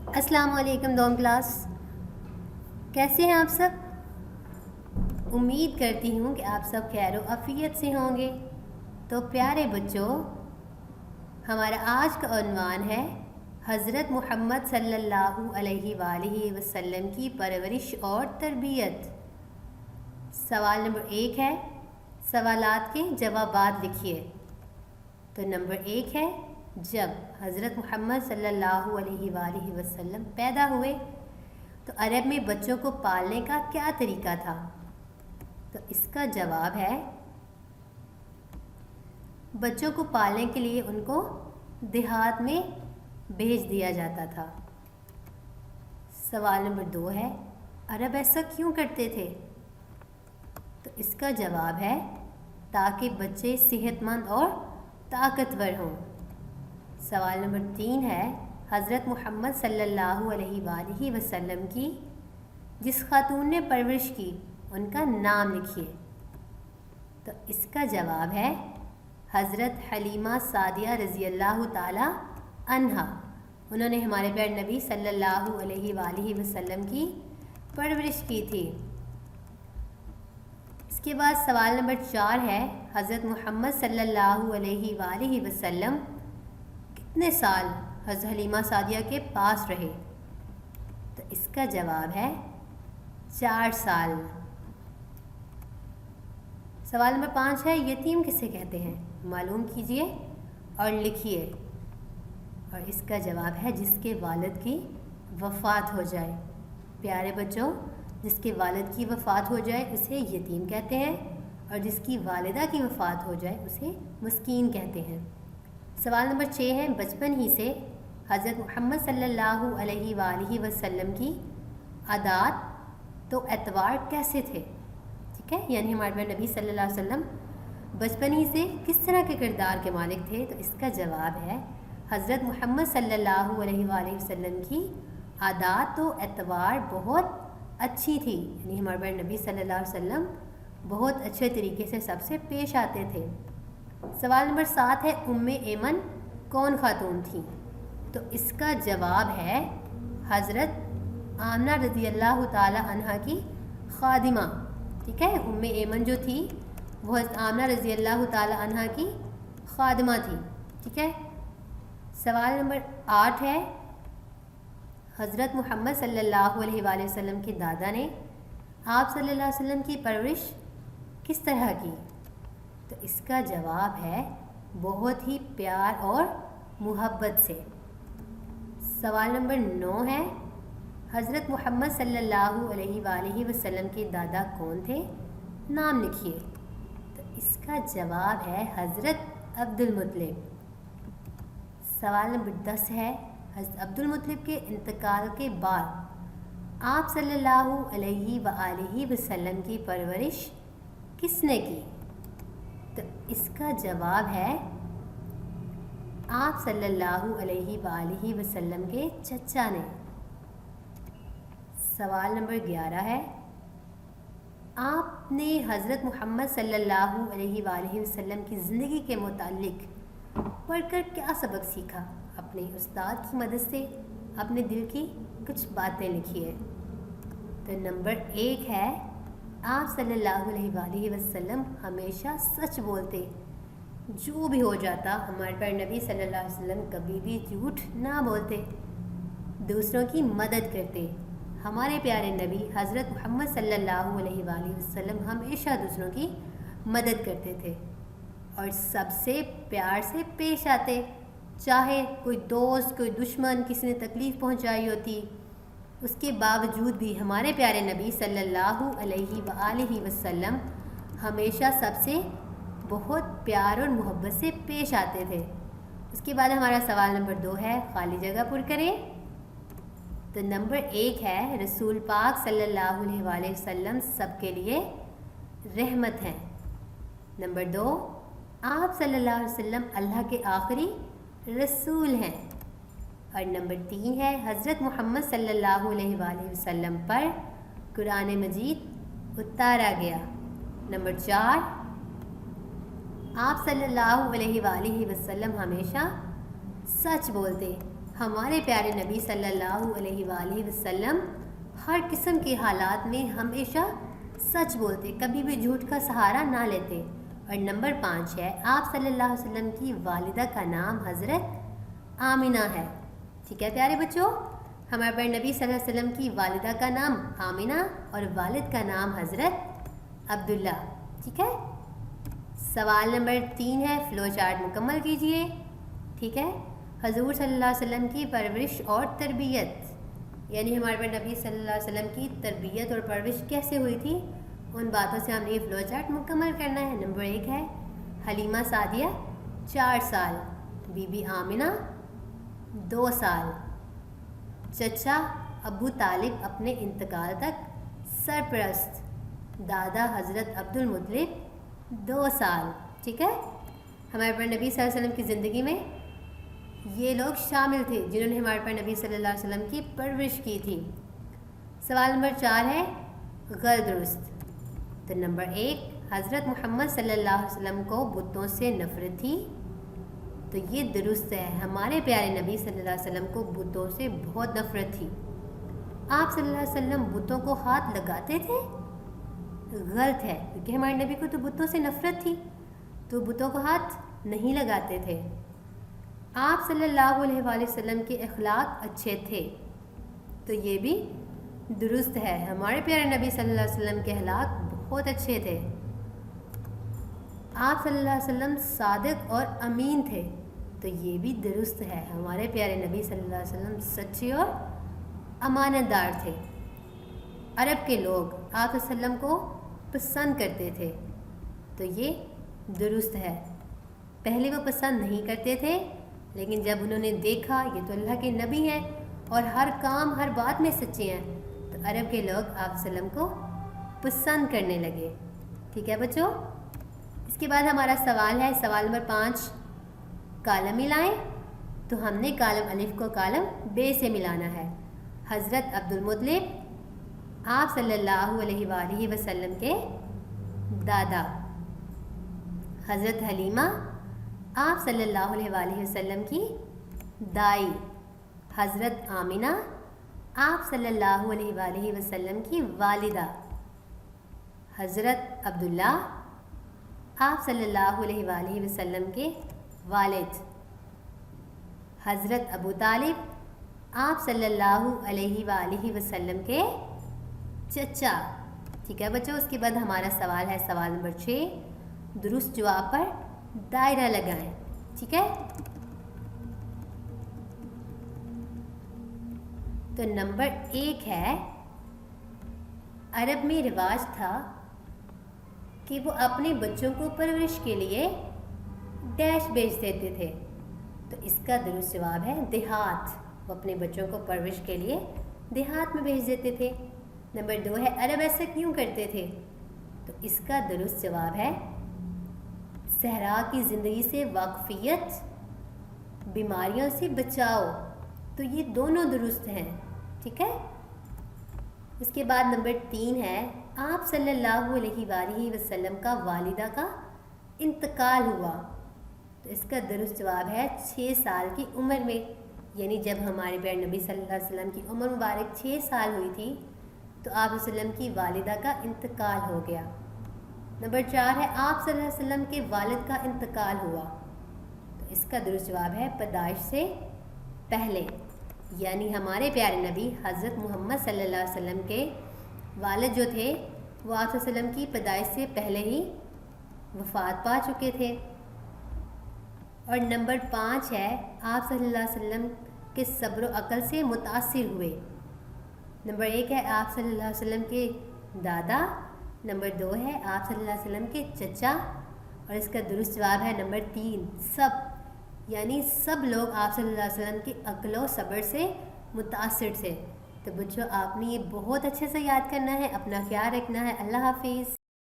السلام علیکم دوم کلاس، کیسے ہیں آپ سب؟ امید کرتی ہوں کہ آپ سب خیر و عافیت سے ہوں گے۔ تو پیارے بچوں، ہمارا آج کا عنوان ہے حضرت محمد صلی اللہ علیہ وآلہ وسلم کی پرورش اور تربیت۔ سوال نمبر 1 ہے، سوالات کے جوابات لکھیے۔ تو نمبر 1 ہے، جب حضرت محمد صلی اللہ علیہ وآلہ وسلم پیدا ہوئے تو عرب میں بچوں کو پالنے کا کیا طریقہ تھا؟ تو اس کا جواب ہے، بچوں کو پالنے کے لیے ان کو دیہات میں بھیج دیا جاتا تھا۔ سوال نمبر 2 ہے، عرب ایسا کیوں کرتے تھے؟ تو اس کا جواب ہے، تاکہ بچے صحت مند اور طاقتور ہوں۔ سوال نمبر 3 ہے، حضرت محمد صلی اللہ علیہ وآلہ وسلم کی جس خاتون نے پرورش کی ان کا نام لکھیے۔ تو اس کا جواب ہے حضرت حلیمہ سعدیہ رضی اللہ تعالی عنہا۔ انہوں نے ہمارے پیارے نبی صلی اللہ علیہ وآلہ وسلم کی پرورش کی تھی۔ اس کے بعد سوال نمبر 4 ہے، حضرت محمد صلی اللہ علیہ وآلہ وسلم کتنے سال حضرت حلیمہ سعدیہ کے پاس رہے؟ تو اس کا جواب ہے 4 سال۔ سوال نمبر 5 ہے، یتیم کسے کہتے ہیں؟ معلوم کیجئے اور لکھیے۔ اور اس کا جواب ہے جس کے والد کی وفات ہو جائے۔ پیارے بچوں، جس کے والد کی وفات ہو جائے اسے یتیم کہتے ہیں، اور جس کی والدہ کی وفات ہو جائے اسے مسکین کہتے ہیں۔ سوال نمبر 6 ہے، بچپن ہی سے حضرت محمد صلی اللہ علیہ وآلہ وسلم کی عادات تو اعتبار کیسے تھے؟ ٹھیک ہے، یعنی ہمارے نبی صلی اللہ علیہ وسلم بچپن ہی سے کس طرح کے کردار کے مالک تھے؟ تو اس کا جواب ہے، حضرت محمد صلی اللہ علیہ وآلہ وسلم کی عادات و اعتبار بہت اچھی تھی، یعنی ہمارے نبی صلی اللہ علیہ وسلم بہت اچھے طریقے سے سب سے پیش آتے تھے۔ سوال نمبر 7 ہے، ام ایمن کون خاتون تھی؟ تو اس کا جواب ہے حضرت آمنہ رضی اللہ تعالی عنہ کی خادمہ۔ ٹھیک ہے، ام ایمن جو تھی وہ حضرت آمنہ رضی اللہ تعالی عنہ کی خادمہ تھی۔ ٹھیک ہے، سوال نمبر 8 ہے، حضرت محمد صلی اللہ علیہ وآلہ وسلم کے دادا نے آپ صلی اللہ علیہ وسلم کی پرورش کس طرح کی؟ تو اس کا جواب ہے بہت ہی پیار اور محبت سے۔ سوال نمبر 9 ہے، حضرت محمد صلی اللہ علیہ وآلہ وسلم کے دادا کون تھے؟ نام لکھیے۔ تو اس کا جواب ہے حضرت عبد المطلب۔ سوال نمبر 10 ہے، حضرت عبد المطلب کے انتقال کے بعد آپ صلی اللہ علیہ وآلہ وسلم کی پرورش کس نے کی؟ تو اس کا جواب ہے آپ صلی اللہ علیہ وآلہ وسلم کے چچا نے۔ سوال نمبر 11 ہے، آپ نے حضرت محمد صلی اللہ علیہ وآلہ وسلم کی زندگی کے متعلق پڑھ کر کیا سبق سیکھا؟ اپنے استاد کی مدد سے اپنے دل کی کچھ باتیں لکھیے۔ تو نمبر 1 ہے، آپ صلی اللہ علیہ وآلہ وسلم ہمیشہ سچ بولتے، جو بھی ہو جاتا ہمارے پیارے نبی صلی اللہ علیہ وسلم کبھی بھی جھوٹ نہ بولتے، دوسروں کی مدد کرتے۔ ہمارے پیارے نبی حضرت محمد صلی اللہ علیہ وآلہ وسلم ہمیشہ دوسروں کی مدد کرتے تھے اور سب سے پیار سے پیش آتے، چاہے کوئی دوست، کوئی دشمن کسی نے تکلیف پہنچائی ہوتی، اس کے باوجود بھی ہمارے پیارے نبی صلی اللہ علیہ وآلہ وسلم ہمیشہ سب سے بہت پیار اور محبت سے پیش آتے تھے۔ اس کے بعد ہمارا سوال نمبر 2 ہے، خالی جگہ پر کریں۔ تو نمبر 1 ہے، رسول پاک صلی اللہ علیہ وآلہ وسلم سب کے لیے رحمت ہیں۔ نمبر 2، آپ صلی اللہ علیہ وسلم اللہ کے آخری رسول ہیں۔ اور نمبر 3 ہے، حضرت محمد صلی اللہ علیہ وآلہ وسلم پر قرآن مجید اتارا گیا۔ نمبر 4، آپ صلی اللہ علیہ وآلہ وسلم ہمیشہ سچ بولتے، ہمارے پیارے نبی صلی اللہ علیہ وآلہ وسلم ہر قسم کے حالات میں ہمیشہ سچ بولتے، کبھی بھی جھوٹ کا سہارا نہ لیتے۔ اور نمبر 5 ہے آپ صلی اللہ علیہ وسلم کی والدہ کا نام حضرت آمنہ ہے۔ ٹھیک ہے پیارے بچوں، ہمارے پیارے نبی صلی اللہ علیہ وسلم کی والدہ کا نام آمنہ اور والد کا نام حضرت عبداللہ۔ ٹھیک ہے، سوال نمبر 3 ہے، فلو چارٹ مکمل کیجئے۔ ٹھیک ہے، حضور صلی اللہ علیہ وسلم کی پرورش اور تربیت، یعنی ہمارے پیارے نبی صلی اللہ علیہ وسلم کی تربیت اور پرورش کیسے ہوئی تھی، ان باتوں سے ہم نے یہ فلو چارٹ مکمل کرنا ہے۔ نمبر 1 ہے حلیمہ سعدیہ 4 سال، بی بی آمنہ 2 سال، چچا ابو طالب اپنے انتقال تک سرپرست، دادا حضرت عبد المطلب 2 سال۔ ٹھیک ہے، ہمارے پیارے نبی صلی اللہ علیہ وسلم کی زندگی میں یہ لوگ شامل تھے جنہوں نے ہمارے پیارے نبی صلی اللہ علیہ وسلم کی پرورش کی تھی۔ سوال نمبر 4 ہے غلط درست۔ تو نمبر 1، حضرت محمد صلی اللہ علیہ وسلم کو بتوں سے نفرت تھی، تو یہ درست ہے، ہمارے پیارے نبی صلی اللہ علیہ وسلم کو بتوں سے بہت نفرت تھی۔ آپ صلی اللہ علیہ وسلم بتوں کو ہاتھ لگاتے تھے؟ غلط ہے، کیونکہ ہمارے نبی کو تو بتوں سے نفرت تھی، تو بتوں کو ہاتھ نہیں لگاتے تھے۔ آپ صلی اللہ علیہ وآلہ وسلم کے اخلاق اچھے تھے، تو یہ بھی درست ہے، ہمارے پیارے نبی صلی اللہ علیہ وسلم کے اخلاق بہت اچھے تھے۔ آپ صلی اللہ علیہ وسلم صادق اور امین تھے، تو یہ بھی درست ہے، ہمارے پیارے نبی صلی اللہ علیہ وسلم سچے اور امانت دار تھے۔ عرب کے لوگ آپ صلی اللہ علیہ وسلم کو پسند کرتے تھے، تو یہ درست ہے، پہلے وہ پسند نہیں کرتے تھے، لیکن جب انہوں نے دیکھا یہ تو اللہ کے نبی ہیں اور ہر کام ہر بات میں سچے ہیں، تو عرب کے لوگ آپ صلی اللہ علیہ وسلم کو پسند کرنے لگے۔ ٹھیک ہے بچوں، اس کے بعد ہمارا سوال ہے، سوال نمبر 5، کالم ملائیں، تو ہم نے کالم الف کو کالم بے سے ملانا ہے۔ حضرت عبد المطلب آپ صلی اللہ علیہ وآلہ وسلم کے دادا، حضرت حلیمہ آپ صلی اللہ علیہ وآلہ وسلم کی دائی، حضرت آمنہ آپ صلی اللہ علیہ وآلہ وسلم کی والدہ، حضرت عبداللہ آپ صلی اللہ علیہ وآلہ وسلم کے والد، حضرت ابو طالب آپ صلی اللہ علیہ وآلہ وسلم کے چچا۔ ٹھیک ہے بچوں، اس کے بعد ہمارا سوال ہے، سوال نمبر 6، درست جواب پر دائرہ لگائیں۔ ٹھیک ہے، تو نمبر 1 ہے، عرب میں رواج تھا کہ وہ اپنے بچوں کو پرورش کے لیے ڈیش بھیج دیتے تھے، تو اس کا درست جواب ہے دیہات، وہ اپنے بچوں کو پرورش کے لیے دیہات میں بھیج دیتے تھے۔ نمبر 2 ہے، عرب ایسا کیوں کرتے تھے، تو اس کا درست جواب ہے صحرا کی زندگی سے واقفیت، بیماریوں سے بچاؤ، تو یہ دونوں درست ہیں۔ ٹھیک ہے، اس کے بعد نمبر 3 ہے، آپ صلی اللہ علیہ وآلہ وسلم کا والدہ کا انتقال ہوا، تو اس کا درست جواب ہے 6 سال کی عمر میں، یعنی جب ہمارے پیارے نبی صلی اللہ علیہ وسلم کی عمر مبارک 6 سال ہوئی تھی، تو آپ صلی اللہ علیہ وسلم کی والدہ کا انتقال ہو گیا۔ نمبر 4 ہے، آپ صلی اللہ علیہ وسلم کے والد کا انتقال ہوا، تو اس کا درست جواب ہے پیدائش سے پہلے، یعنی ہمارے پیارے نبی حضرت محمد صلی اللہ علیہ وسلم کے والد جو تھے وہ آپ صلی اللہ علیہ وسلم کی پیدائش سے پہلے ہی وفات پا چکے تھے۔ اور نمبر 5 ہے، آپ صلی اللہ علیہ وسلم کے صبر و عقل سے متاثر ہوئے۔ نمبر 1 ہے، آپ صلی اللہ علیہ وسلم کے دادا، نمبر 2 ہے آپ صلی اللہ علیہ وسلم کے چچا، اور اس کا درست جواب ہے نمبر 3 سب، یعنی سب لوگ آپ صلی اللہ علیہ وسلم کے عقل و صبر سے متاثر تھے۔ تو بچوں، آپ نے یہ بہت اچھے سے یاد کرنا ہے، اپنا خیال رکھنا ہے۔ اللہ حافظ۔